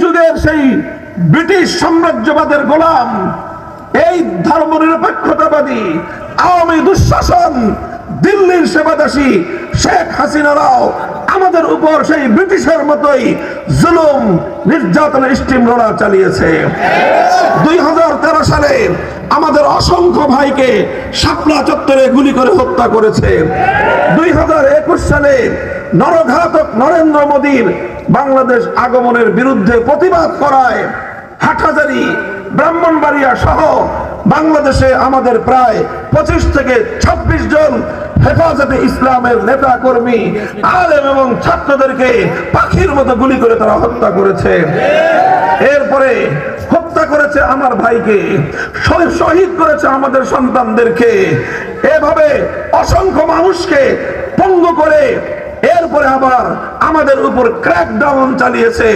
যুগের সেই ব্রিটিশ সাম্রাজ্যবাদের গোলাম, এই ধর্মনিরপেক্ষতাবাদী আওয়ামী দুঃশাসন দিল্লির সেবাদাসী শেখ হাসিনারাও আমাদের উপর সেই ব্রিটিশের মতোই জুলুম নির্যাতনের স্টিম রোলার চালিয়েছে। 2013 সালে আমাদের অসংখ্য ভাইকে শাপলা চত্বরে গুলি করে হত্যা করেছে। 2021 সালে নরঘাতক নরেন্দ্র মোদীর বাংলাদেশ আগমনের বিরুদ্ধে প্রতিবাদ করায় হাটহাজারী, ব্রাহ্মণবাড়িয়া সহ বাংলাদেশে আমাদের প্রায় 25 থেকে 26 জন হেফাজতে ইসলামের নেতা কর্মী, আলেম এবং ছাত্রদেরকে পাখির মতো গুলি করে তারা হত্যা করেছে। এরপরে হত্যা করেছে আমার ভাইকে, শহীদ করেছে আমাদের সন্তানদেরকে, এভাবে অসংখ্য মানুষকে পঙ্গু করে এরপরে আবার আমাদের উপর ক্র্যাকডাউন চালিয়েছে।